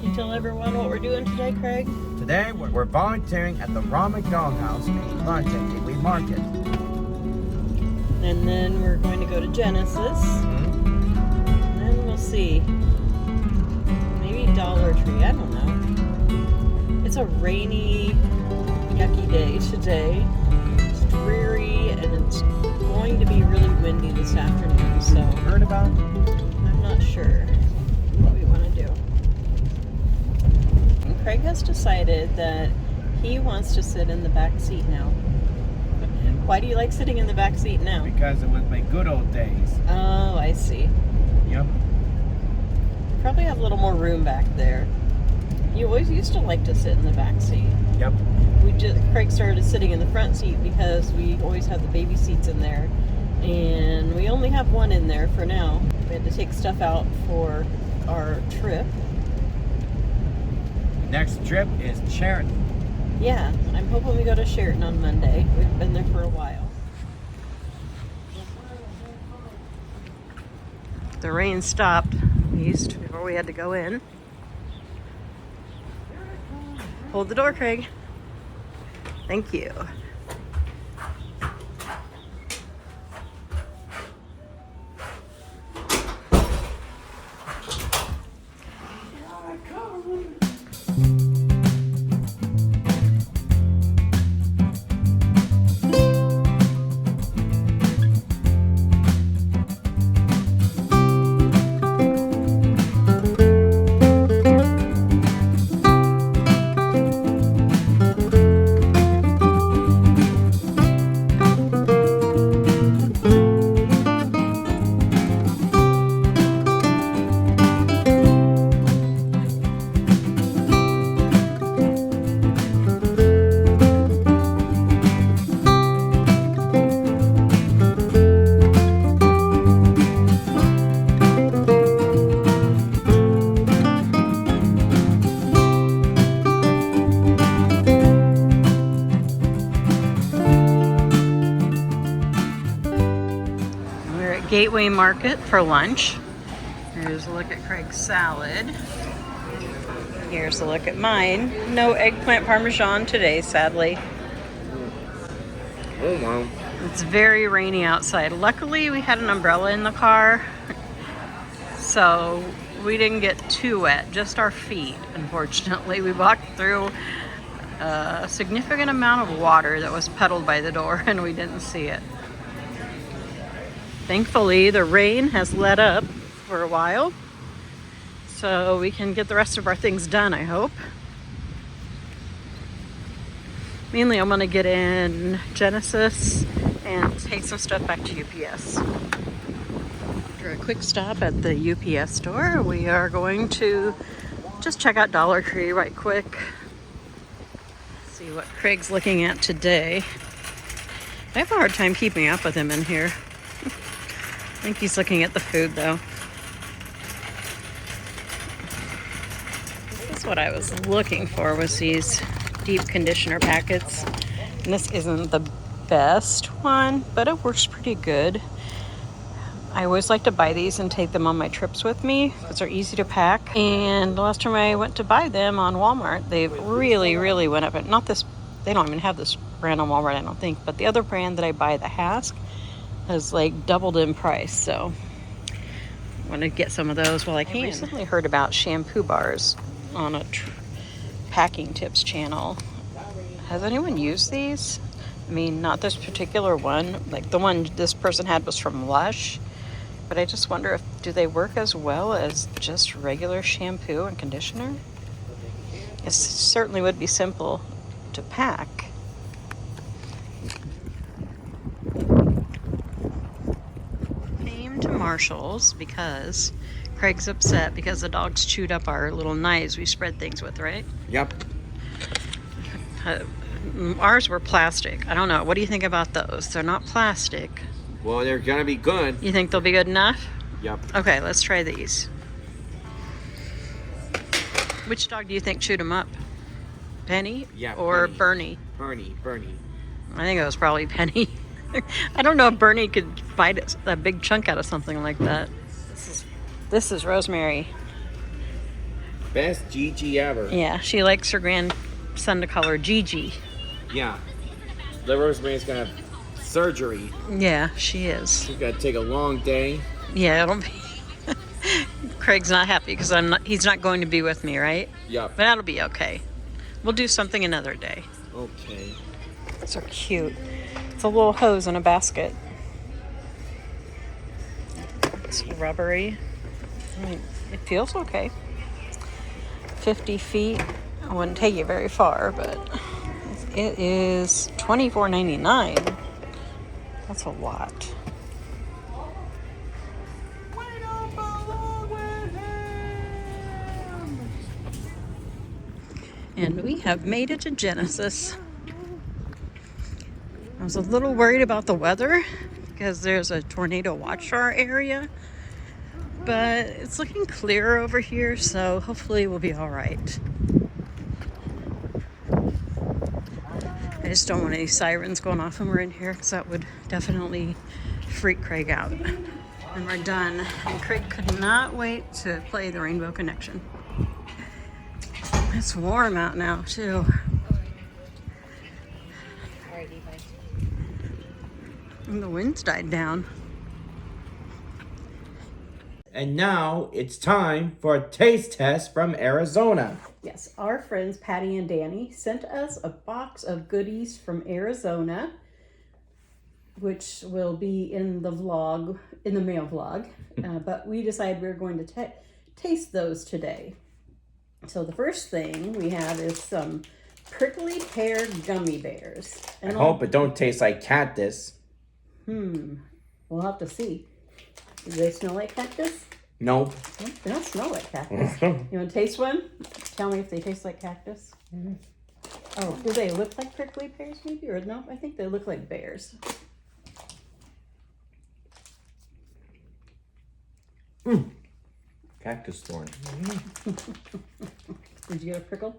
You tell everyone what we're doing today, Craig? Today, we're volunteering at the Raw McDonald House in Content Gateway Market. And then we're going to go to Genesis. Mm-hmm. And then we'll see. Maybe Dollar Tree, I don't know. It's a rainy, yucky day today. It's dreary, and it's going to be really windy this afternoon, so Heard about it? I'm not sure what we want to do. And Craig has decided that he wants to sit in the back seat now. Why do you like sitting in the back seat now? Because it was my good old days. Oh, I see. Yep. Probably have a little more room back there. You always used to like to sit in the back seat. Yep. Craig started sitting in the front seat because we always have the baby seats in there. And we only have one in there for now. We had to take stuff out for our trip. Next trip is Sheraton. Yeah, I'm hoping we go to Sheraton on Monday. We've been there for a while. The rain stopped east before we had to go in. Hold the door, Craig. Thank you. Gateway Market for lunch. Here's a look at Craig's salad. Here's a look at mine. No eggplant parmesan today, sadly. Oh, wow. It's very rainy outside. Luckily, we had an umbrella in the car, so we didn't get too wet, just our feet, unfortunately. We walked through a significant amount of water that was puddled by the door, and we didn't see it. Thankfully, the rain has let up for a while, so we can get the rest of our things done, I hope. Mainly, I'm going to get in Genesis and take some stuff back to UPS. After a quick stop at the UPS store, we are going to just check out Dollar Tree right quick. See what Craig's looking at today. I have a hard time keeping up with him in here. I think he's looking at the food, though. This is what I was looking for, was these deep conditioner packets. And this isn't the best one, but it works pretty good. I always like to buy these and take them on my trips with me because they're easy to pack. And the last time I went to buy them on Walmart, they really, really went up. Not this, they don't even have this brand on Walmart, I don't think. But the other brand that I buy, the Hask, has like doubled in price, so I want to get some of those while I can. I recently heard about shampoo bars on a packing tips channel. Has anyone used these? I mean, not this particular one. Like the one this person had was from Lush, but I just wonder do they work as well as just regular shampoo and conditioner? It certainly would be simple to pack. Marshalls because Craig's upset because the dogs chewed up our little knives we spread things with, right? Yep. Ours were plastic. I don't know. What do you think about those? They're not plastic. Well, they're gonna be good. You think they'll be good enough? Yep. Okay, let's try these. Which dog do you think chewed them up? Penny? Yeah. Or Penny. Bernie? Bernie. I think it was probably Penny. I don't know if Bernie could bite a big chunk out of something like that. This is rosemary. Best Gigi ever. Yeah, she likes her grandson to call her Gigi. Yeah. The Rosemary's gonna have surgery. Yeah, she is. She's gonna take a long day. Yeah, it'll be. Craig's not happy because he's not going to be with me, right? Yup. But that'll be okay. We'll do something another day. Okay. These are cute. It's a little hose in a basket. It's rubbery. I mean, it feels okay. 50 feet. I wouldn't take you very far, but it is $24.99. That's a lot. And we have made it to Genesis. I was a little worried about the weather because there's a tornado watch for our area, but it's looking clear over here, so hopefully we'll be all right. I just don't want any sirens going off when we're in here because that would definitely freak Craig out. And we're done. And Craig could not wait to play the Rainbow Connection. It's warm out now, too. And the wind's died down. And now it's time for a taste test from Arizona. Yes, our friends Patty and Danny sent us a box of goodies from Arizona, which will be in the vlog, in the mail vlog. But we decided we were going to taste those today. So the first thing we have is some prickly pear gummy bears. And I hope it don't taste like cactus. We'll have to see. Do they smell like cactus? Nope. They don't smell like cactus. You want to taste one? Tell me if they taste like cactus. Oh, do they look like prickly pears maybe? Or no, I think they look like bears. Cactus thorn. Did you get a prickle?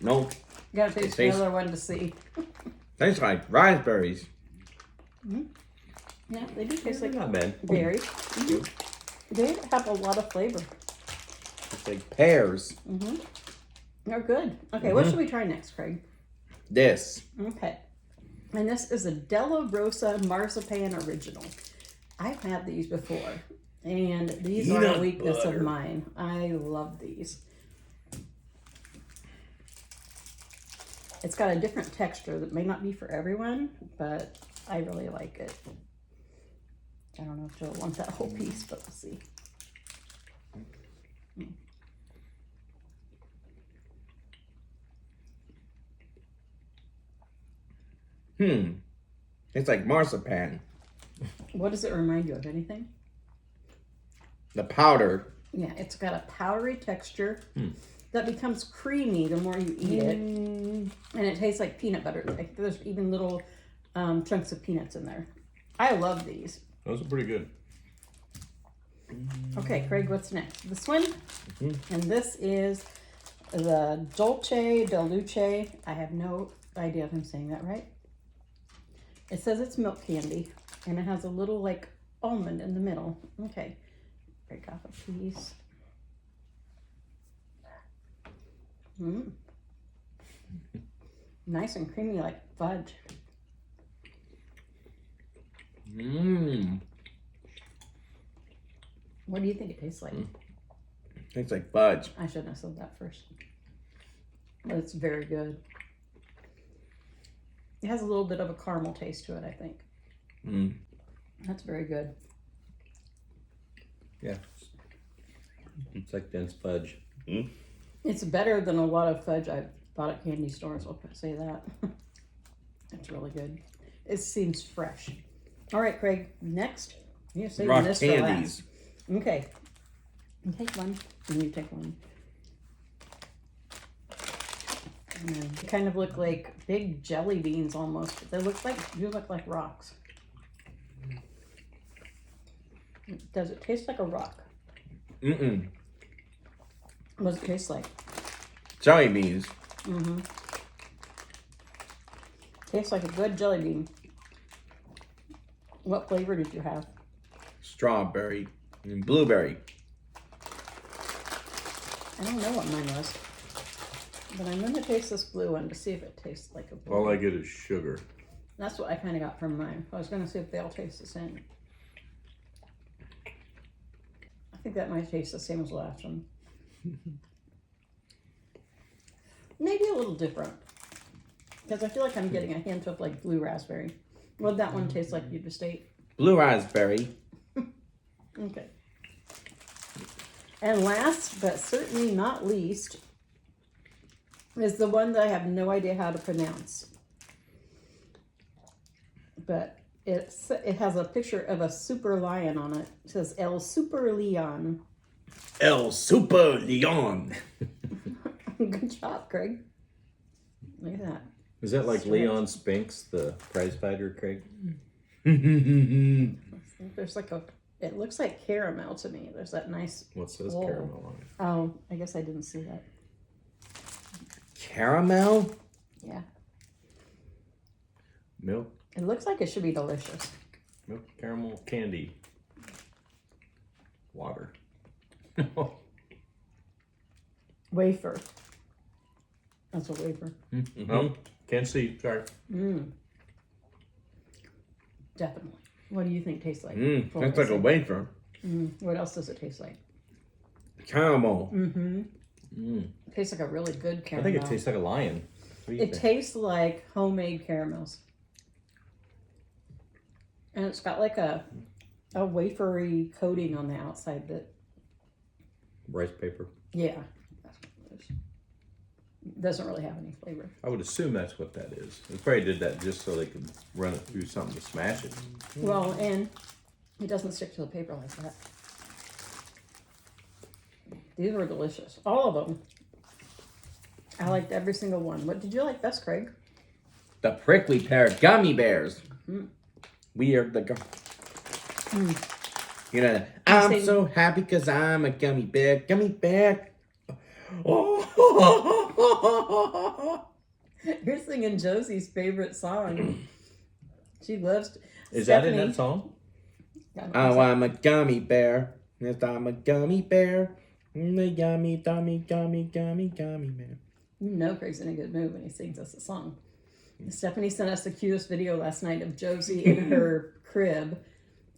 Nope. You gotta taste another one to see. Tastes like raspberries. Yeah, they do taste like not bad. berries. They have a lot of flavor. It's like pears. They're good. Okay, what should we try next, Craig? This. Okay. And this is a Della Rosa Marzipan Original. I've had these before. And these are a weakness of mine. I love these. It's got a different texture that may not be for everyone, but I really like it. I don't know if you'll want that whole piece, but we'll see. It's like marzipan. What does it remind you of? Anything? The powder. Yeah, it's got a powdery texture that becomes creamy the more you eat it. And it tastes like peanut butter. Like there's even little chunks of peanuts in there. I love these. Those are pretty good. Okay, Craig, what's next? This one? And this is the Dolce de Luce. I have no idea if I'm saying that right. It says it's milk candy, and it has a little, like, almond in the middle. Okay, break off a piece. Nice and creamy, like fudge. What do you think it tastes like? Tastes like fudge. I shouldn't have said that first. But it's very good. It has a little bit of a caramel taste to it, I think. That's very good. Yeah. It's like dense fudge. It's better than a lot of fudge I've bought at candy stores, I'll say that. It's really good. It seems fresh. All right, Craig, next. You're saving Rock this candies. for last. Okay. You take one, and you take one. And then they kind of look like big jelly beans almost. They look like rocks. Does it taste like a rock? What does it taste like? Jelly beans. Tastes like a good jelly bean. What flavor did you have? Strawberry and blueberry. I don't know what mine was. But I'm going to taste this blue one to see if it tastes like a blue. All I get is sugar. That's what I kind of got from mine. I was going to see if they all taste the same. I think that might taste the same as the last one. Maybe a little different. Because I feel like I'm getting a hint of like blue raspberry. What'd that one taste like, you just ate? Blue raspberry. Okay. And last, but certainly not least, is the one that I have no idea how to pronounce. But it has a picture of a super lion on it. It says El Super Leon. El Super Leon. Good job, Craig. Look at that. Is that like Leon Spinks, the prize fighter, Craig? There's like it looks like caramel to me. There's that nice. What says bowl. caramel on it? Oh, I guess I didn't see that. Caramel? Yeah. Milk It looks like it should be delicious. caramel candy. Water. Wafer. That's a wafer. Oh, can't see. Sorry. Definitely. What do you think tastes like? That's like a wafer. What else does it taste like? Caramel. It tastes like a really good I caramel. think it tastes like a lion. What do you It think? tastes like homemade caramels. And it's got like a wafery coating on the outside that, Rice paper. yeah, that's what it is. Doesn't really have any flavor. I would assume that's what that is. They probably did that just so they could run it through something to smash it. Well, and it doesn't stick to the paper like that. These were delicious. All of them. I liked every single one. What did you like best, Craig? The prickly pear gummy bears. We are the You know, I'm saying- so happy because I'm a gummy bear. Gummy bear. Oh. You're singing Josie's favorite song. She loves. Is that in Stephanie- that song? Oh, I'm a gummy bear. Yes, I'm a gummy bear. The gummy bear. You know Craig's in a good mood when he sings us a song. Stephanie sent us the cutest video last night of Josie in her crib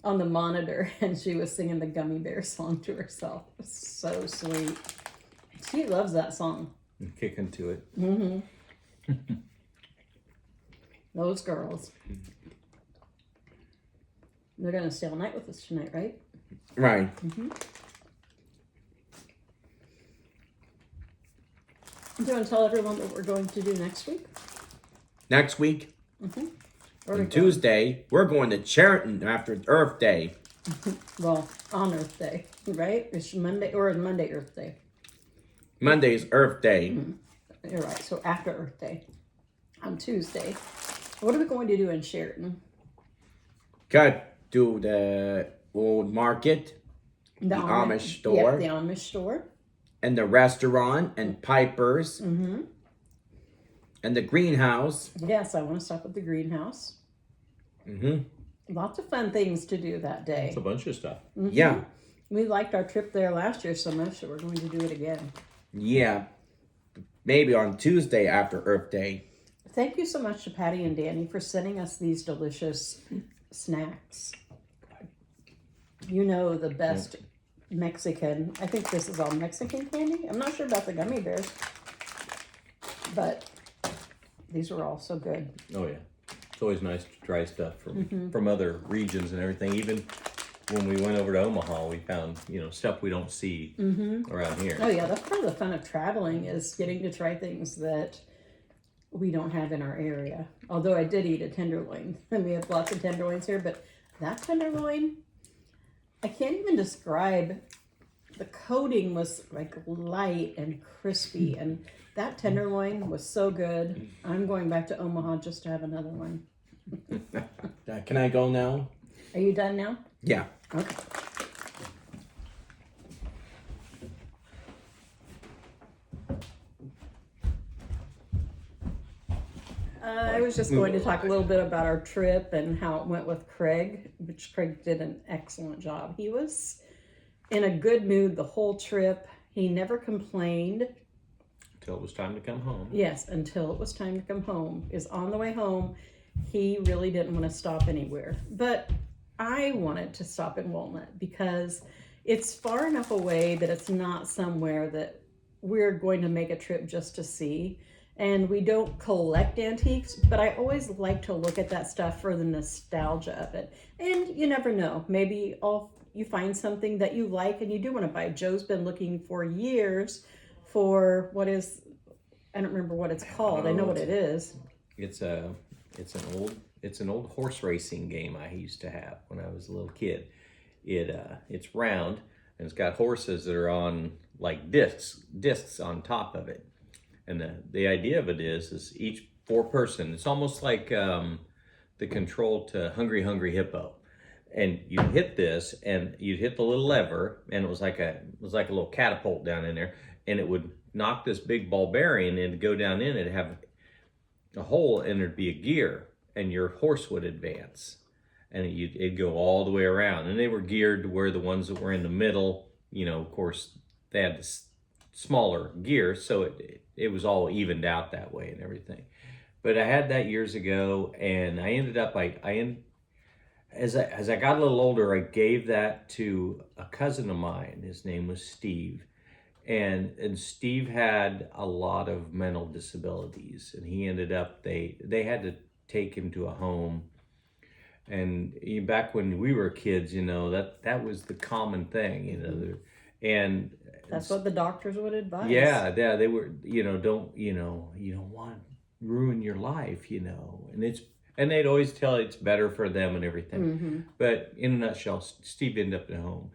on the monitor, and she was singing the Gummy Bear song to herself. It was so sweet. She loves that song. Kick into it. Those girls. They're going to stay all night with us tonight, right? Right. Do you want to tell everyone what we're going to do next week? Next week, Where are we on going? Tuesday, we're going to Cheriton after Earth Day. Well, on Earth Day, right? It's Monday, or Monday Earth Day. Monday's Earth Day. You're right. So after Earth Day, on Tuesday, what are we going to do in Sheraton? Got to the old market, the Amish store, Yep, the Amish store. and the restaurant, and Piper's, and the greenhouse. Yes, I want to stop at the greenhouse. Lots of fun things to do that day. It's a bunch of stuff. Yeah, We liked our trip there last year so much that we're going to do it again. yeah. Maybe on Tuesday after Earth Day. Thank you so much to Patty and Danny for sending us these delicious snacks. You know, the best Mexican. I think this is all Mexican candy. I'm not sure about the gummy bears, but these were all so good. Oh yeah, it's always nice to try stuff from other regions and everything. Even when we went over to Omaha, we found stuff we don't see around here. Oh yeah, that's part of the fun of traveling is getting to try things that we don't have in our area. Although I did eat a tenderloin, and we have lots of tenderloins here, but that tenderloin, I can't even describe. The coating was like light and crispy, and that tenderloin was so good. I'm going back to Omaha just to have another one. Can I go now? Are you done now? Yeah. Okay. I was just going to talk a little bit about our trip and how it went with Craig, which Craig did an excellent job. He was in a good mood the whole trip. He never complained. Until it was time to come home. Yes, until it was time to come home. Is on the way home, he really didn't want to stop anywhere. But I wanted to stop in Walnut because it's far enough away that it's not somewhere that we're going to make a trip just to see. And we don't collect antiques, but I always like to look at that stuff for the nostalgia of it. And you never know, maybe you find something that you like and you do want to buy. Joe's been looking for years for I don't remember what it's called. I know what it is. It's an old horse racing game I used to have when I was a little kid. It's round and it's got horses that are on like discs on top of it. And the idea of it is each 4-person. It's almost like the control to Hungry Hungry Hippo. And you hit this, and you'd hit the little lever, and it was like a little catapult down in there, and it would knock this big ball bearing, and to go down in, it'd have a hole, and there'd be a gear, and your horse would advance, and it'd go all the way around. And they were geared to where the ones that were in the middle, of course, they had the smaller gear, so it was all evened out that way and everything. But I had that years ago, and I ended up as I got a little older, I gave that to a cousin of mine. His name was Steve. And Steve had a lot of mental disabilities. And he ended up, they had to take him to a home. And back when we were kids, that was the common thing, And that's what the doctors would advise. Yeah, they were, you don't want to ruin your life, and they'd always tell it's better for them and everything. Mm-hmm. But in a nutshell, Steve ended up at home.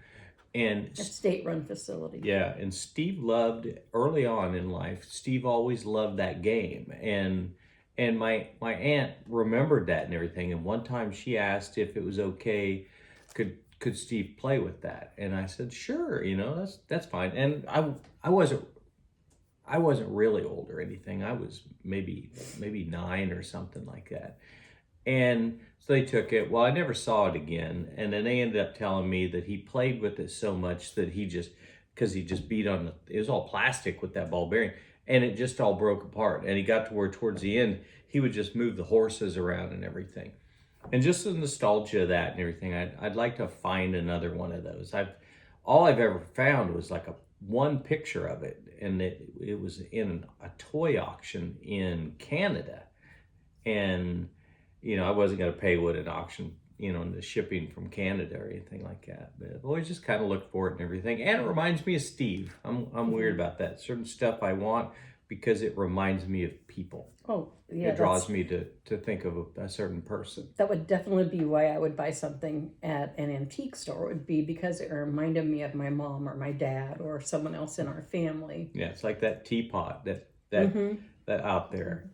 And a state-run facility. Yeah, and Steve loved, early on in life, Steve always loved that game. And my aunt remembered that and everything. And one time she asked if it was okay, could Steve play with that? And I said, sure, that's fine. And I wasn't really old or anything. I was maybe 9 or something like that. And so they took it. Well, I never saw it again. And then they ended up telling me that he played with it so much that because he just beat on it was all plastic with that ball bearing, and it just all broke apart. And he got to where towards the end, he would just move the horses around and everything. And just the nostalgia of that and everything, I'd like to find another one of those. All I've ever found was like one picture of it, and it was in a toy auction in Canada. And I wasn't going to pay what an auction, the shipping from Canada or anything like that. But I've always just kind of looked for it and everything. And it reminds me of Steve. I'm weird about that. Certain stuff I want because it reminds me of people. Oh, yeah. It draws me to think of a certain person. That would definitely be why I would buy something at an antique store, would be because it reminded me of my mom or my dad or someone else in our family. Yeah, it's like that teapot that out there.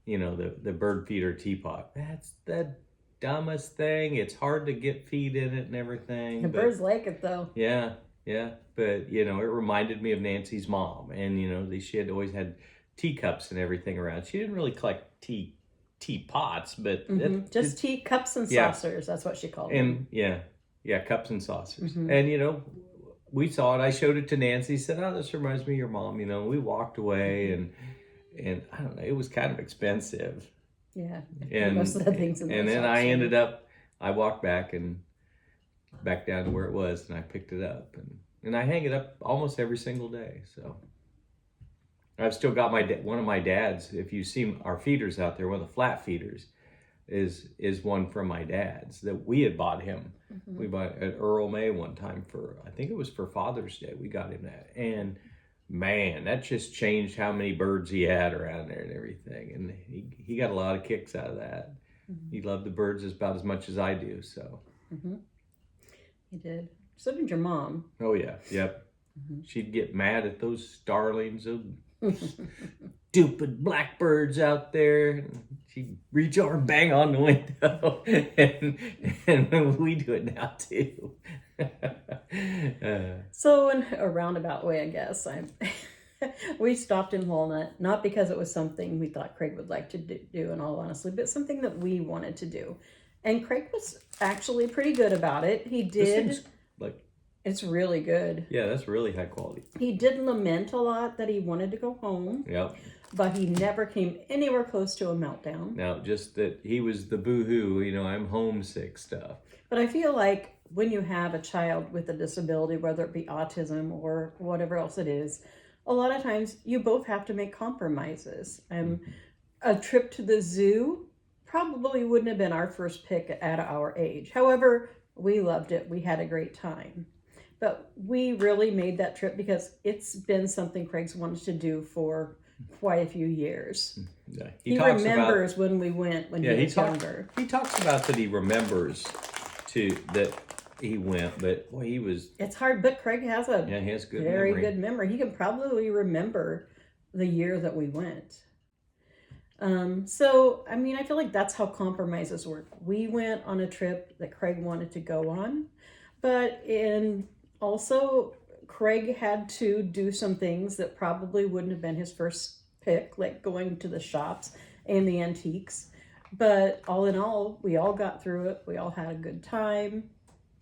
The bird feeder teapot. That's the dumbest thing. It's hard to get feed in it and everything. The birds like it though. Yeah. But it reminded me of Nancy's mom, and she had always had teacups and everything around. She didn't really collect teapots, but just teacups and saucers. That's what she called them. And cups and saucers. And we saw it. I showed it to Nancy. Said, "Oh, this reminds me of your mom." We walked away and I don't know, it was kind of expensive. Yeah. And most of the things in and then I walked back down to where it was, and I picked it up, and I hang it up almost every single day. So I've still got one of my dad's. If you see our feeders out there, one of the flat feeders is one from my dad's that we had bought him. We bought at Earl May one time I think it was for Father's Day. We got him that, and man, that just changed how many birds he had around there and everything. And he got a lot of kicks out of that. He loved the birds about as much as I do. So he did. So did your mom. Oh yeah, yep. She'd get mad at those starlings, those stupid blackbirds out there. She'd reach over and bang on the window, and we do it now too. So in a roundabout way, I guess, we stopped in Walnut, not because it was something we thought Craig would like to do in all honesty, but something that we wanted to do. And Craig was actually pretty good about it. He did. Like It's really good. Yeah, that's really high quality. He did lament a lot that he wanted to go home. Yep. But he never came anywhere close to a meltdown. Now, just that he was the boo-hoo, I'm homesick stuff. But I feel like when you have a child with a disability, whether it be autism or whatever else it is, a lot of times you both have to make compromises. A trip to the zoo probably wouldn't have been our first pick at our age. However, we loved it. We had a great time. But we really made that trip because it's been something Craig's wanted to do for quite a few years. Yeah, he remembers when we went when he was younger. He talks about that he remembers that he went, but boy, he was. It's hard, but Craig has a he has good very memory. good memory. He can probably remember the year that we went. So, I mean, I feel like that's how compromises work. We went on a trip that Craig wanted to go on, but also Craig had to do some things that probably wouldn't have been his first pick, like going to the shops and the antiques. But all in all, we all got through it. We all had a good time.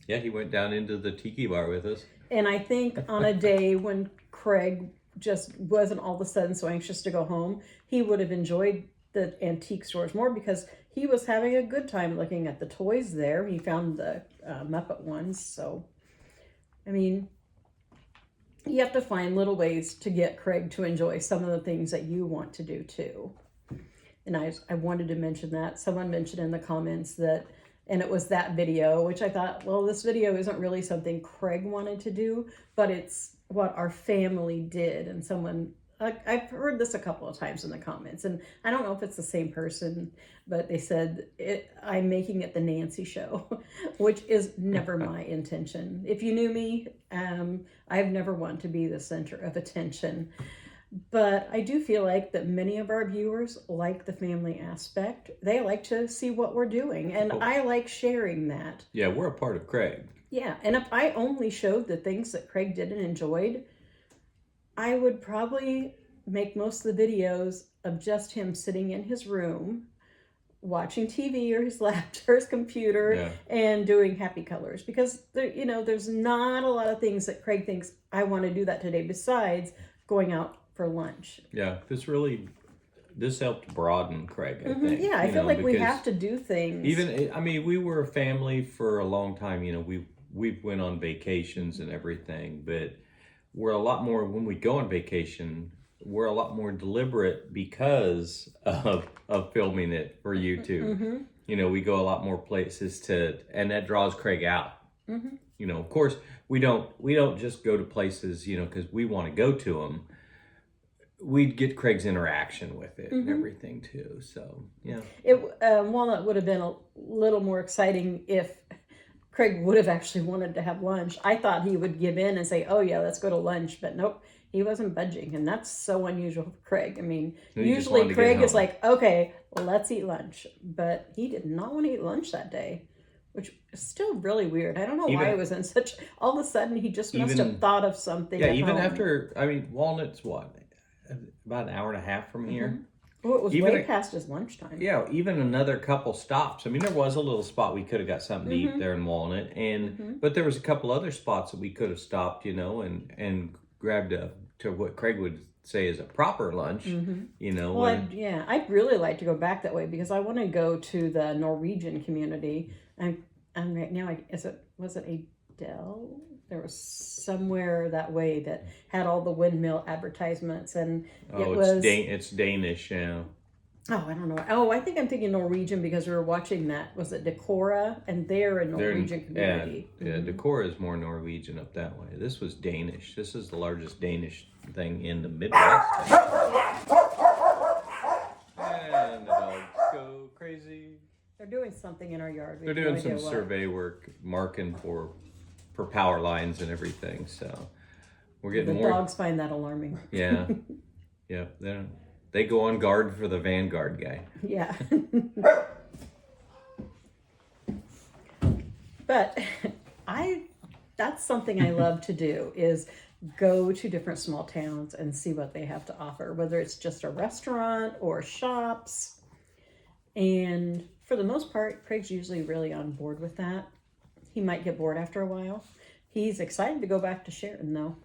Yeah, he went down into the tiki bar with us. And I think on a day when Craig just wasn't all of a sudden so anxious to go home, he would have enjoyed the antique stores more because he was having a good time looking at the toys there. He found the Muppet ones. So, I mean, you have to find little ways to get Craig to enjoy some of the things that you want to do too. And I wanted to mention that. Someone mentioned in the comments that, and it was that video, which I thought, well, this video isn't really something Craig wanted to do, but it's what our family did. And someone, I've heard this a couple of times in the comments, and I don't know if it's the same person, but they said, I'm making it the Nancy show, which is never my intention. If you knew me, I've never wanted to be the center of attention. But I do feel like that many of our viewers like the family aspect. They like to see what we're doing, and I like sharing that. Yeah, we're a part of Craig. Yeah, and if I only showed the things that Craig did and enjoyed, I would probably make most of the videos of just him sitting in his room, watching TV or his laptop or his computer, and doing happy colors. Because there's not a lot of things that Craig thinks I want to do that today besides going out for lunch. Yeah, this helped broaden Craig, I think. Yeah, I feel like we have to do things. We were a family for a long time. We went on vacations and everything, but we're a lot more, when we go on vacation, we're a lot more deliberate because of filming it for YouTube. We go a lot more places and that draws Craig out. Of course, we don't just go to places, because we want to go to them. We'd get Craig's interaction with it and everything too. So yeah, Walnut would have been a little more exciting if Craig would have actually wanted to have lunch. I thought he would give in and say, "Oh yeah, let's go to lunch," but nope, he wasn't budging, and that's so unusual for Craig. I mean, usually Craig is like, "Okay, let's eat lunch," but he did not want to eat lunch that day, which is still really weird. I don't know why it was in such. All of a sudden, he just must have thought of something. Yeah, even after Walnut's what? About an hour and a half from here. Oh, it was way past his lunchtime. Yeah, even another couple stops. I mean, there was a little spot we could have got something to eat there in Walnut, but there was a couple other spots that we could have stopped, and grabbed to what Craig would say is a proper lunch. Well, I'd really like to go back that way because I want to go to the Norwegian community. And right now, was it Adele? There was somewhere that way that had all the windmill advertisements, and it's Danish, yeah. Oh, I don't know. Oh, I think I'm thinking Norwegian because we were watching that. Was it Decorah? And they're a Norwegian community. Yeah, Decorah is more Norwegian up that way. This was Danish. This is the largest Danish thing in the Midwest. And the dogs go crazy. They're doing something in our yard. They're doing some survey work, marking for power lines and everything. So we're getting more. The dogs find that alarming. Yeah, yeah. They go on guard for the Vanguard guy. Yeah. But that's something I love to do is go to different small towns and see what they have to offer, whether it's just a restaurant or shops. And for the most part, Craig's usually really on board with that. He might get bored after a while, He's excited to go back to Sheraton, though.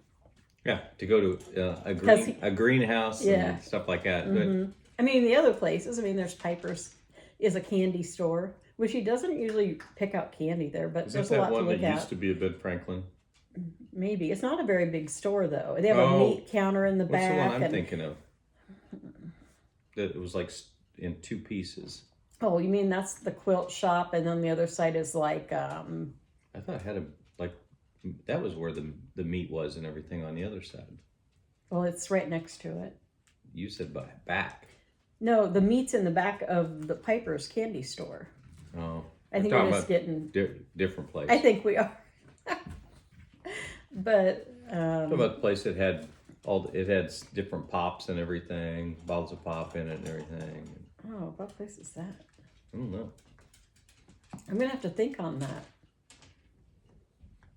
Yeah, to go to a greenhouse Yeah. and stuff like that. But I mean, the other places, I mean, there's Piper's is a candy store, which he doesn't usually pick out candy there, but is there's that a lot one to look that at. used to be a Ben Franklin? Maybe. It's not a very big store, though. They have a meat counter in the What's back. the one I'm thinking of? That it was like in 2 pieces. Oh, you mean that's the quilt shop, and then the other side is like, I thought it had that was where the meat was and everything on the other side. well, it's right next to it. You said by back. No, the meat's in the back of the Piper's candy store. Oh. I think we're just getting... different place. I think we are. But... What about the place that had it had different pops and everything, bottles of pop in it and everything. Oh, what place is that? I don't know. I'm going to have to think on that.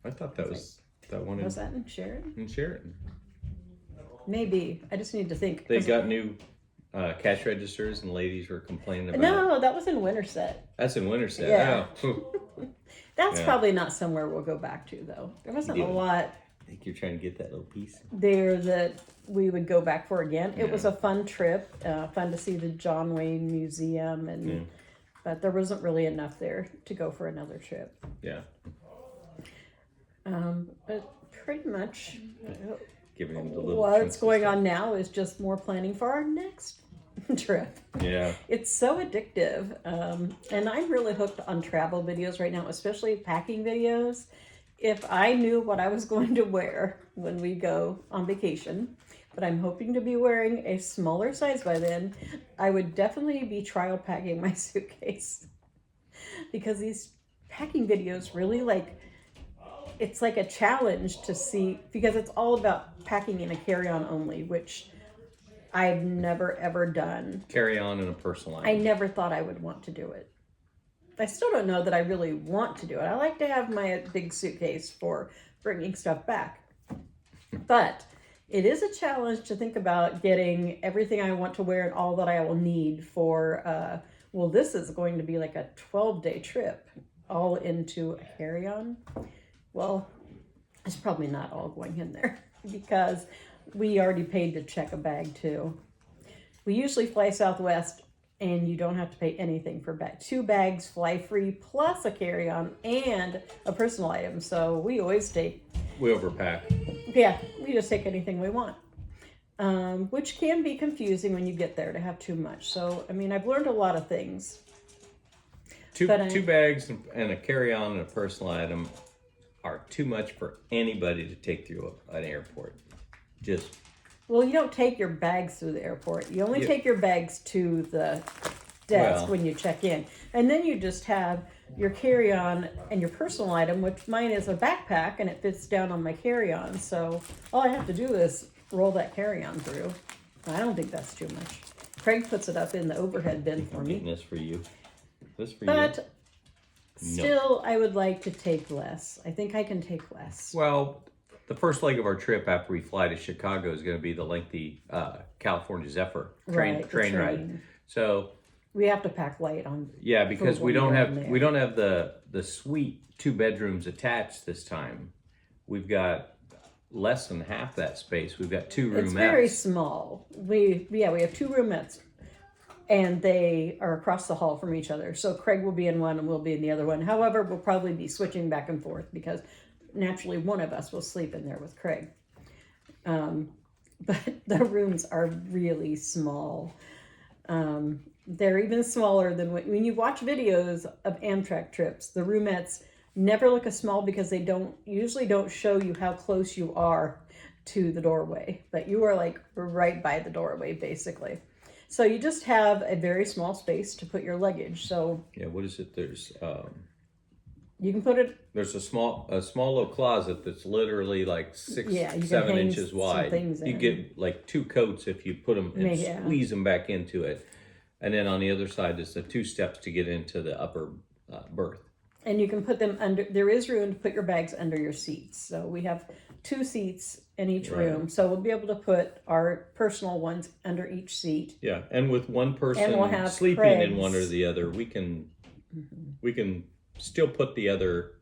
I thought that was that one Was that in Sheraton? in Sheraton. Maybe. I just need to think. They got new cash registers and ladies were complaining about it. No, that was in Winterset. That's in Winterset. Yeah. Oh. That's probably not somewhere we'll go back to, though. There wasn't a lot I think you're trying to get that little piece. there that we would go back for again. It Yeah. was a fun trip, fun to see the John Wayne Museum, and but there wasn't really enough there to go for another trip. Yeah. But pretty much Giving them the little what's chunks of going stuff. on now is just more planning for our next trip. Yeah. It's so addictive. And I'm really hooked on travel videos right now, especially packing videos. If I knew what I was going to wear when we go on vacation, but I'm hoping to be wearing a smaller size by then, I would definitely be trial packing my suitcase. Because these packing videos really it's like a challenge to see, because it's all about packing in a carry-on only, which I've never ever done. Carry on in a personal I item. never thought I would want to do it. I still don't know that I really want to do it. I like to have my big suitcase for bringing stuff back. But it is a challenge to think about getting everything I want to wear and all that I will need for, this is going to be like a 12-day trip all into a carry-on. Well, it's probably not all going in there because we already paid to check a bag too. We usually fly Southwest and you don't have to pay anything for bag. 2 bags fly free plus a carry-on and a personal item. So we always take... We overpack. Yeah, we just take anything we want. Which can be confusing when you get there to have too much. So, I mean, I've learned a lot of things. Two bags and a carry-on and a personal item are too much for anybody to take through an airport. Well, you don't take your bags through the airport. You only take your bags to the desk when you check in. And then you just have your carry-on and your personal item, which mine is a backpack and it fits down on my carry-on. So all I have to do is roll that carry-on through. I don't think that's too much. Craig puts it up in the overhead bin for me. This for you. This for you. But still, I would like to take less. I think I can take less. Well, the first leg of our trip after we fly to Chicago is going to be the lengthy California Zephyr train ride. So we have to pack light on. Yeah, because we don't have the suite 2 bedrooms attached this time. We've got less than half that space. We've got 2 roomettes. It's very small. We have 2 roomettes. And they are across the hall from each other. So Craig will be in one and we'll be in the other one. However, we'll probably be switching back and forth because naturally one of us will sleep in there with Craig. But the rooms are really small. They're even smaller than when you watch videos of Amtrak trips. The roomettes never look as small because they usually don't show you how close you are to the doorway. But you are like right by the doorway, basically. So you just have a very small space to put your luggage. So yeah, what is it? There's you can put it. There's a small little closet that's literally like 7 inches wide. You get like 2 coats if you put them and squeeze them back into it. And then on the other side is the 2 steps to get into the upper berth. And you can put them under. There is room to put your bags under your seats. So we have 2 seats in each room. So we'll be able to put our personal ones under each seat. Yeah, and with one person sleeping Craig's in one or the other, we can still put the other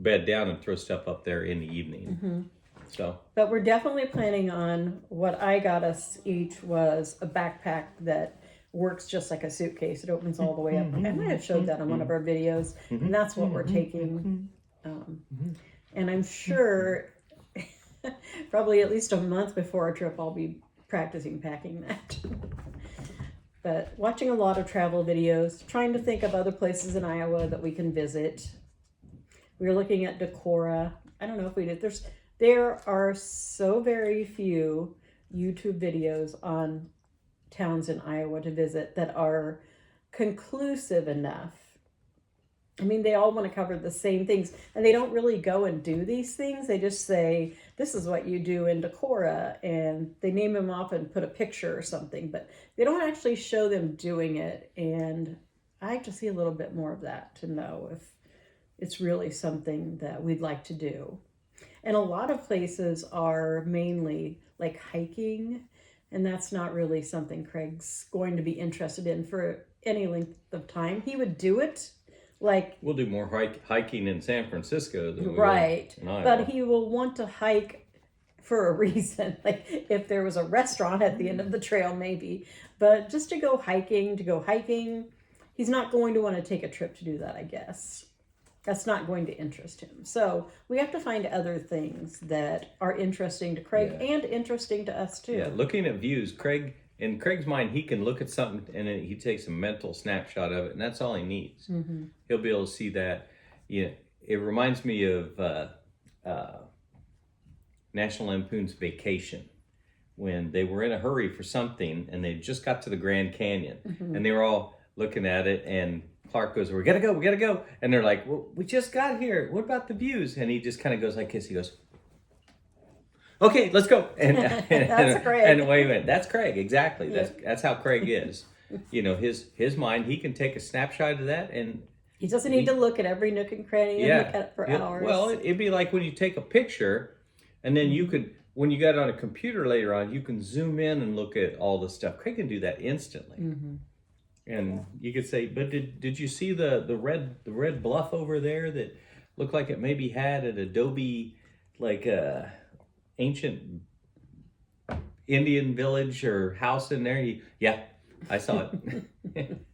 bed down and throw stuff up there in the evening. So, But we're definitely planning on, what I got us each was a backpack that works just like a suitcase. It opens all the way up. I might have showed that in one of our videos, and that's what we're taking. And I'm sure probably at least a month before our trip, I'll be practicing packing that. But watching a lot of travel videos, trying to think of other places in Iowa that we can visit. We were looking at Decorah. I don't know if we did. There are so very few YouTube videos on towns in Iowa to visit that are conclusive enough. I mean, they all want to cover the same things, and they don't really go and do these things. They just say, this is what you do in Decorah, and they name them off and put a picture or something, but they don't actually show them doing it. And I like to see a little bit more of that to know if it's really something that we'd like to do. And a lot of places are mainly like hiking, and that's not really something Craig's going to be interested in for any length of time. He would do it. Like, we'll do more hiking in San Francisco than we right, will in Iowa. but he will want to hike for a reason. Like if there was a restaurant at the end of the trail, maybe. But just to go hiking, he's not going to want to take a trip to do that, I guess. That's not going to interest him. So we have to find other things that are interesting to Craig and interesting to us too. Yeah, looking at views, in Craig's mind, he can look at something and then he takes a mental snapshot of it, and that's all he needs. He'll be able to see that. You know, it reminds me of National Lampoon's Vacation, when they were in a hurry for something and they just got to the Grand Canyon, and they were all looking at it, and Clark goes, we gotta go. And they're like, well, we just got here. What about the views? And he just kind of goes like this. He goes, okay, let's go. And That's Craig. And away he went. That's Craig, exactly. That's how Craig is. You know, his mind, he can take a snapshot of that, and he doesn't need to look at every nook and cranny and look at it for hours. Well, it'd be like when you take a picture, and then you could, when you got it on a computer later on, you can zoom in and look at all the stuff. Craig can do that instantly. And you could say, but did you see the red bluff over there that looked like it maybe had an adobe, like ancient Indian village or house in there? Yeah, I saw it.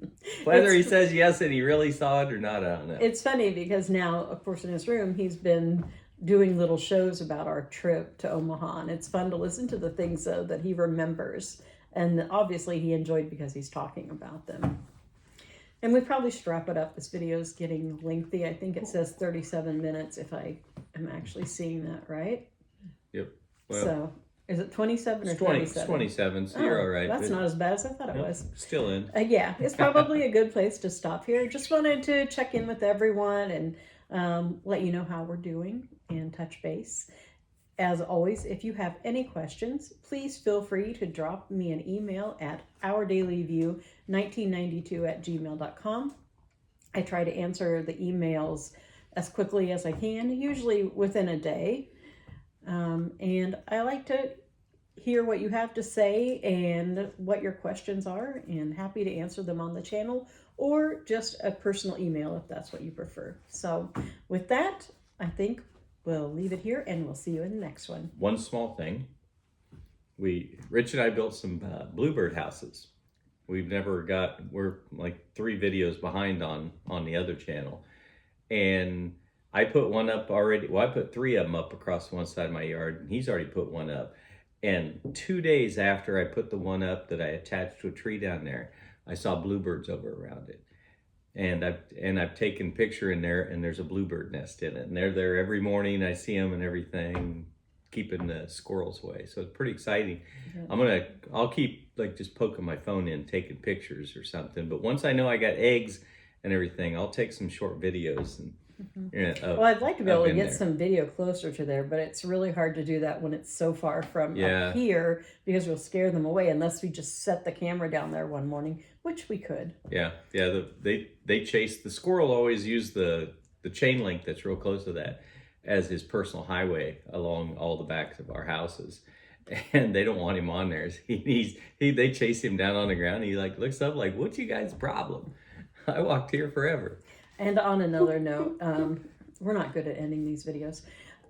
Whether he says yes and he really saw it or not, I don't know. It's funny because now, of course, in his room, he's been doing little shows about our trip to Omaha, and it's fun to listen to the things though that he remembers. And obviously he enjoyed because he's talking about them. And we probably should wrap it up. This video is getting lengthy. I think it says 37 minutes if I am actually seeing that right. Yep. Well, so is it 27 or 27? 27? 27, so you're all right. That's not as bad as I thought it was. Still in. Yeah, it's probably a good place to stop here. Just wanted to check in with everyone and let you know how we're doing and touch base. As always, if you have any questions, please feel free to drop me an email at ourdailyview1992@gmail.com. I try to answer the emails as quickly as I can, usually within a day. And I like to hear what you have to say and what your questions are, and happy to answer them on the channel or just a personal email if that's what you prefer. So with that, I think we'll leave it here, and we'll see you in the next one. One small thing. Rich and I built some bluebird houses. We're like 3 videos behind on the other channel. And I put one up already. Well, I put 3 of them up across one side of my yard, and he's already put one up. And 2 days after I put the one up that I attached to a tree down there, I saw bluebirds over around it. And I've taken a picture in there, and there's a bluebird nest in it, and they're there every morning. I see them and everything, keeping the squirrels away. So it's pretty exciting. Yeah. I'll keep like just poking my phone in, taking pictures or something. But once I know I got eggs and everything, I'll take some short videos. And well, I'd like to be able to get some video closer to there, but it's really hard to do that when it's so far from up here, because we'll scare them away unless we just set the camera down there one morning, which we could. Yeah. They chase the squirrel. Always use the chain link that's real close to that as his personal highway along all the backs of our houses, and they don't want him on there. They chase him down on the ground. He like looks up like, "What's you guys' problem? I walked here forever." And on another note, we're not good at ending these videos.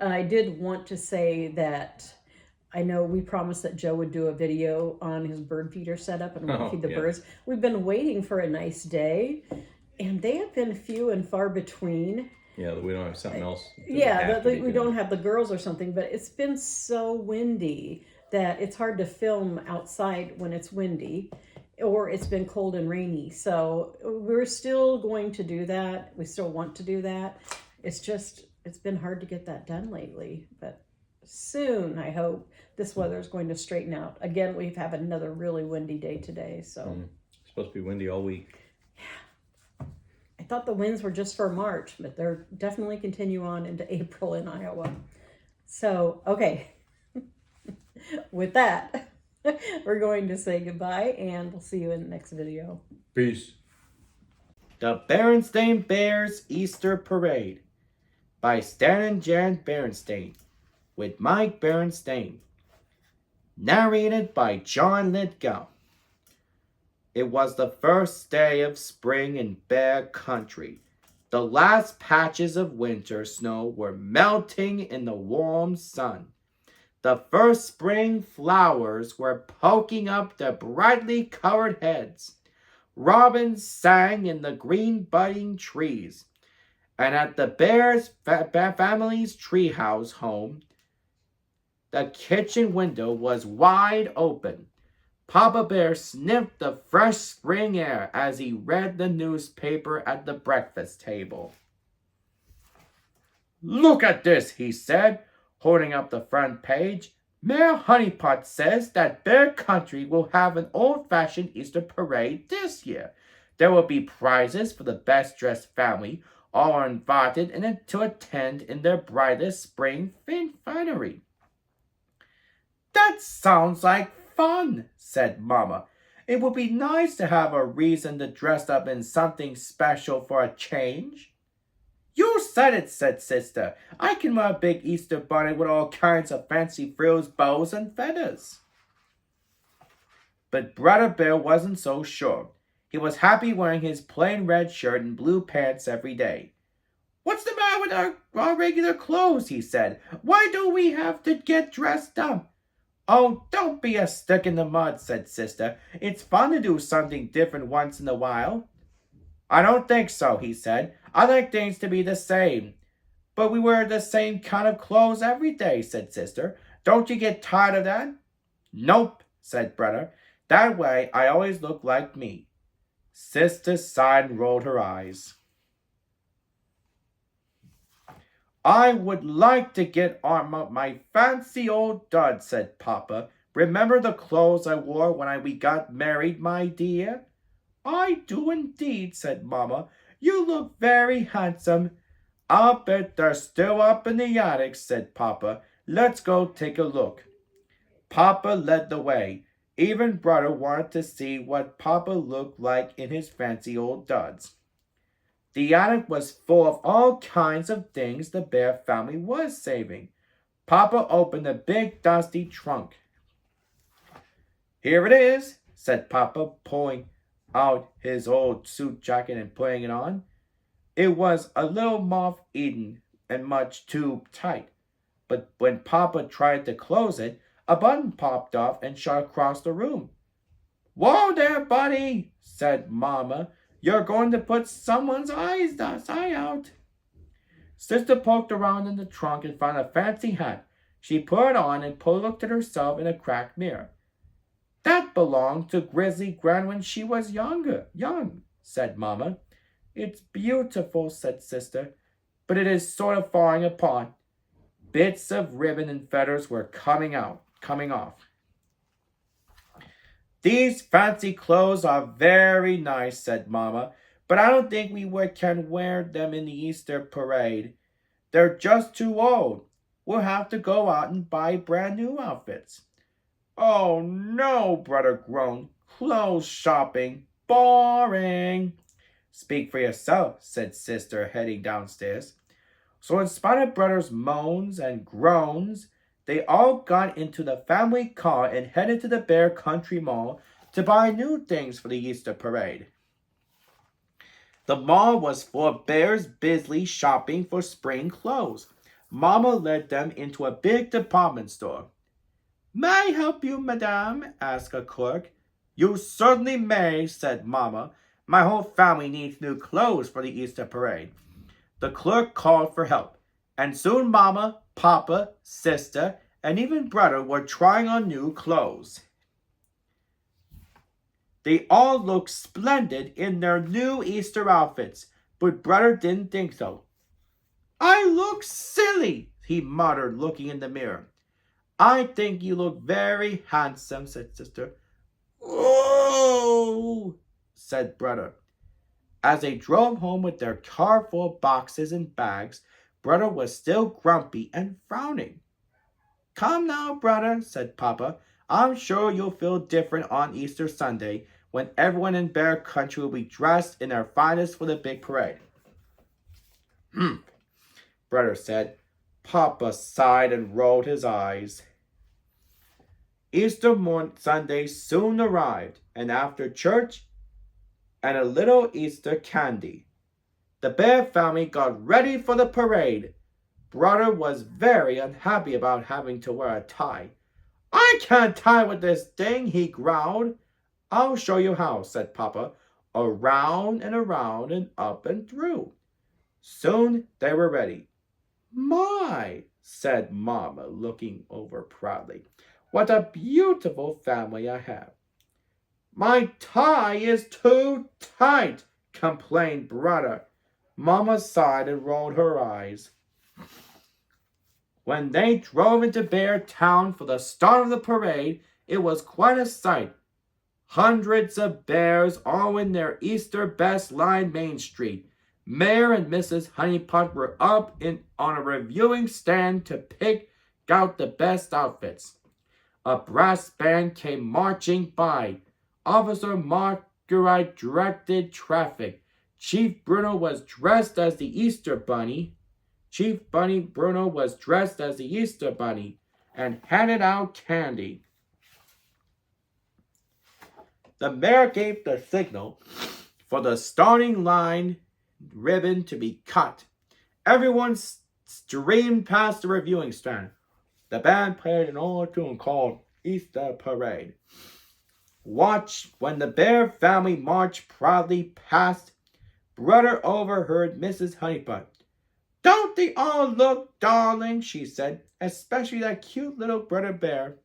I did want to say that I know we promised that Joe would do a video on his bird feeder setup and what to feed the birds. We've been waiting for a nice day, and they have been few and far between. Yeah, we don't have something else. Yeah, we don't have the girls or something, but it's been so windy that it's hard to film outside when it's windy or it's been cold and rainy. So we're still going to do that. We still want to do that. It's just, it's been hard to get that done lately, but soon, I hope, this weather is going to straighten out. Again, we've had another really windy day today, so. It's supposed to be windy all week. I thought the winds were just for March, but they're definitely continue on into April in Iowa. So, okay. With that, we're going to say goodbye, and we'll see you in the next video. Peace. The Bearenstain Bears Easter Parade by Stan and Jan Bearenstain with Mike Bearenstain. Narrated by John Lithgow. It was the first day of spring in Bear Country. The last patches of winter snow were melting in the warm sun. The first spring flowers were poking up their brightly colored heads. Robins sang in the green budding trees. And at the Bears family's treehouse home, the kitchen window was wide open. Papa Bear sniffed the fresh spring air as he read the newspaper at the breakfast table. "Look at this," he said, holding up the front page. "Mayor Honeypot says that Bear Country will have an old-fashioned Easter parade this year. There will be prizes for the best-dressed family. All are invited to attend in their brightest spring finery." "That sounds like fun," said Mama. "It would be nice to have a reason to dress up in something special for a change." "You said it," said Sister. "I can wear a big Easter bunny with all kinds of fancy frills, bows, and feathers." But Brother Bear wasn't so sure. He was happy wearing his plain red shirt and blue pants every day. "What's the matter with our regular clothes?" he said. "Why do we have to get dressed up?" "Oh, don't be a stick in the mud," said Sister. "It's fun to do something different once in a while." "I don't think so," he said. "I like things to be the same." "But we wear the same kind of clothes every day," said Sister. "Don't you get tired of that?" "Nope," said Brother. "That way I always look like me." Sister sighed and rolled her eyes. "I would like to get on my fancy old duds," said Papa. "Remember the clothes I wore when we got married, my dear?" "I do indeed," said Mama. "You look very handsome." "I'll bet they're still up in the attic," said Papa. "Let's go take a look." Papa led the way. Even Brother wanted to see what Papa looked like in his fancy old duds. The attic was full of all kinds of things the Bear family was saving. Papa opened a big dusty trunk. "Here it is," said Papa, pulling out his old suit jacket and putting it on. It was a little moth-eaten and much too tight, but when Papa tried to close it, a button popped off and shot across the room. "Whoa there, buddy," said Mama. "You're going to put someone's eye out." Sister poked around in the trunk and found a fancy hat. She put it on and looked at herself in a cracked mirror. "That belonged to Grizzly Gran when she was young," said Mama. "It's beautiful," said Sister, "but it is sort of falling apart." Bits of ribbon and feathers were coming off. "These fancy clothes are very nice," said Mama, "but I don't think we can wear them in the Easter parade. They're just too old. We'll have to go out and buy brand new outfits." "Oh no," Brother groaned. "Clothes shopping. Boring." "Speak for yourself," said Sister, heading downstairs. So in spite of Brother's moans and groans, they all got into the family car and headed to the Bear Country Mall to buy new things for the Easter parade. The mall was full of bears busily shopping for spring clothes. Mama led them into a big department store. May I help you, madame? Asked a clerk. You certainly may, said Mama. My whole family needs new clothes for the Easter parade. The clerk called for help, and soon Mama, Papa, sister, and even brother were trying on new clothes. They all looked splendid in their new Easter outfits, but brother didn't think so. I look silly, he muttered, looking in the mirror. I think you look very handsome, said sister. Oh, said brother. As they drove home with their car full of boxes and bags, brother was still grumpy and frowning. Come now, brother, said Papa. I'm sure you'll feel different on Easter Sunday when everyone in Bear Country will be dressed in their finest for the big parade. Brother said. Papa sighed and rolled his eyes. Easter Sunday soon arrived, and after church and a little Easter candy, the Bear family got ready for the parade. Brother was very unhappy about having to wear a tie. I can't tie with this thing, he growled. I'll show you how, said Papa. Around and up and through. Soon they were ready. My, said Mama, looking over proudly. What a beautiful family I have. My tie is too tight, complained Brother. Mama sighed and rolled her eyes. When they drove into Bear Town for the start of the parade, it was quite a sight. Hundreds of bears, all in their Easter best, lined Main Street. Mayor and Mrs. Honeypot were up on a reviewing stand to pick out the best outfits. A brass band came marching by. Officer Marguerite directed traffic. Chief Bruno was dressed as the Easter Bunny. Chief Bunny Bruno was dressed as the Easter Bunny and handed out candy. The mayor gave the signal for the starting line ribbon to be cut. Everyone streamed past the reviewing stand. The band played an old tune called Easter Parade. Watch when the Bear family marched proudly past. Brother overheard Mrs. Honeypot. Don't they all look darling, she said, especially that cute little Brother Bear.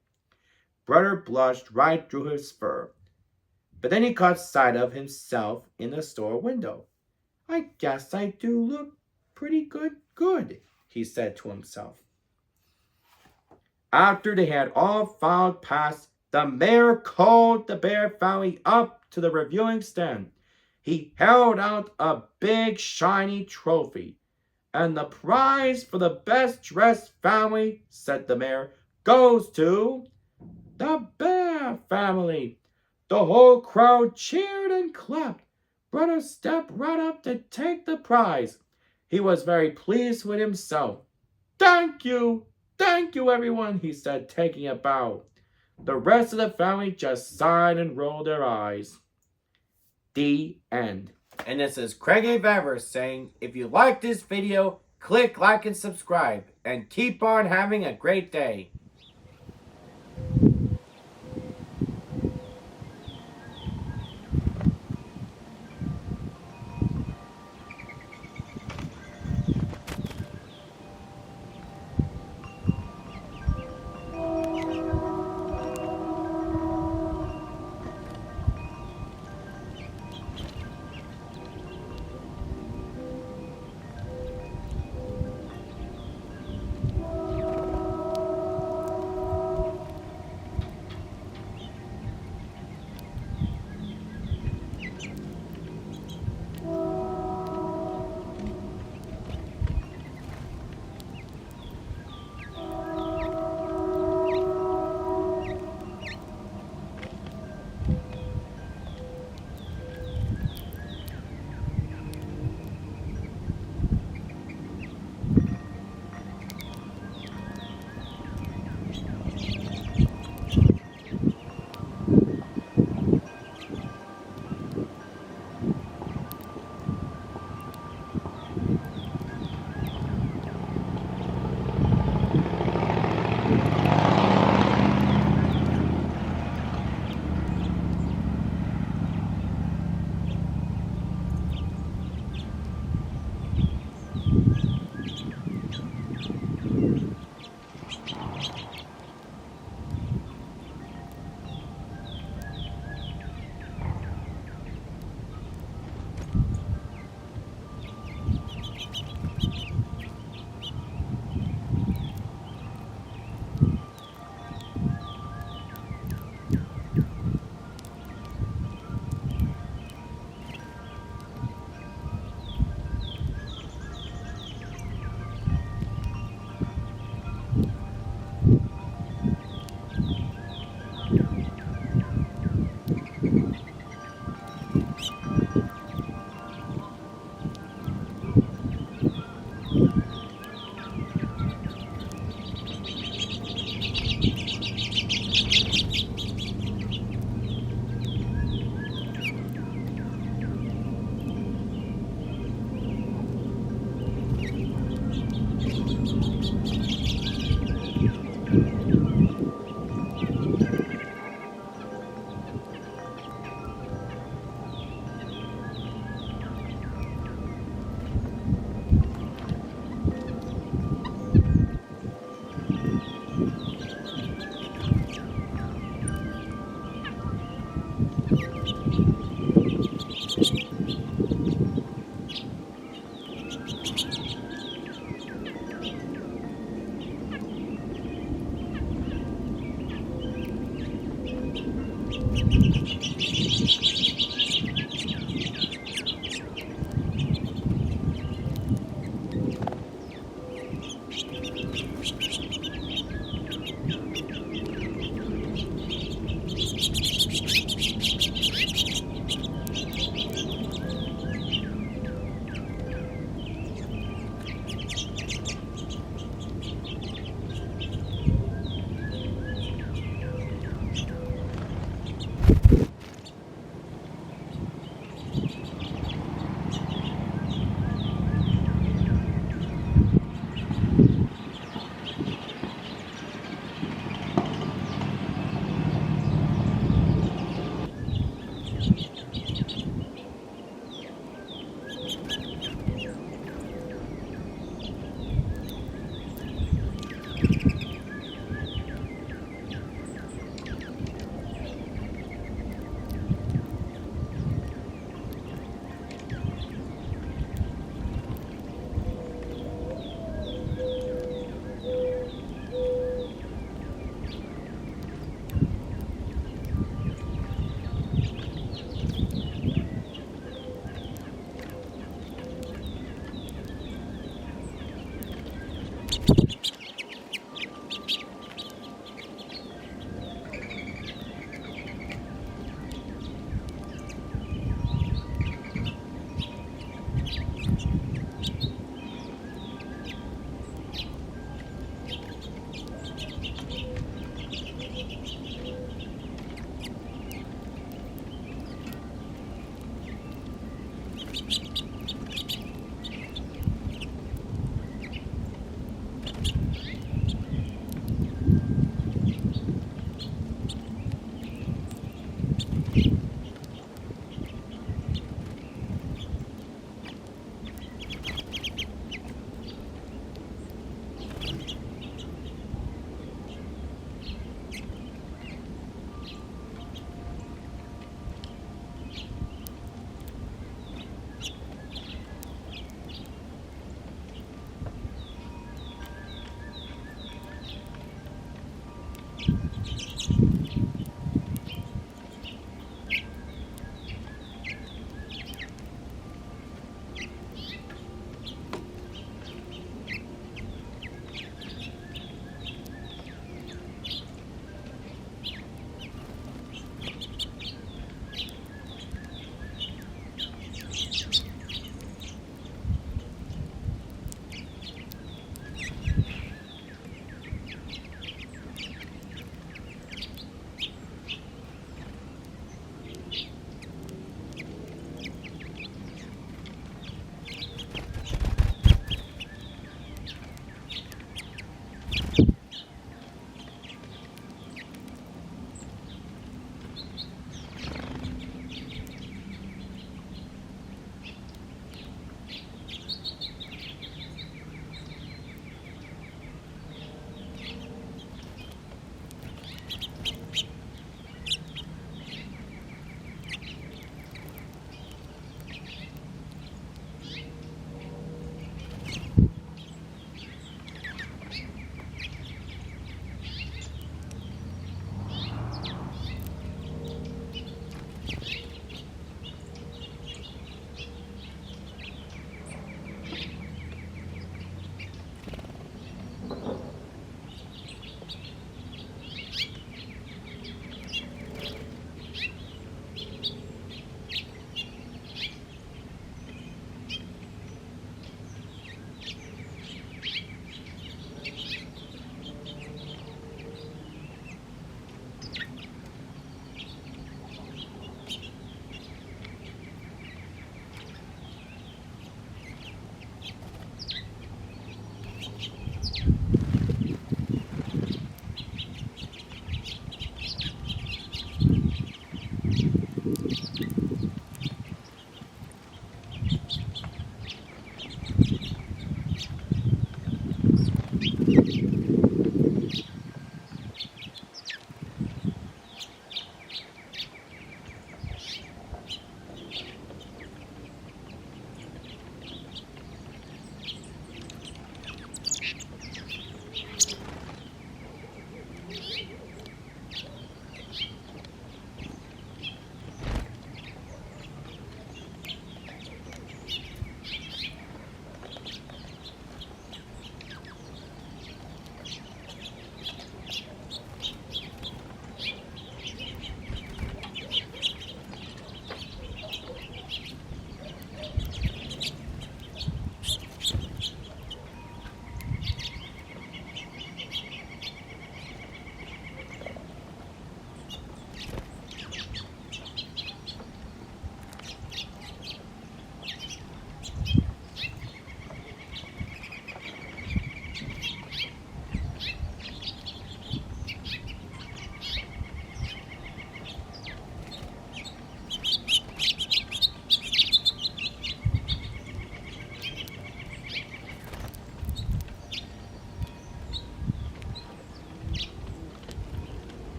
Brother blushed right through his fur. But then he caught sight of himself in the store window. I guess I do look pretty good, he said to himself. After they had all filed past, the mayor called the Bear family up to the reviewing stand. He held out a big shiny trophy. And the prize for the best dressed family, said the mayor, goes to the Bear family. The whole crowd cheered and clapped. Brother stepped right up to take the prize. He was very pleased with himself. Thank you, everyone, he said, taking a bow. The rest of the family just sighed and rolled their eyes. The end. And this is Craig A. Vever saying, if you like this video, click like and subscribe, and keep on having a great day.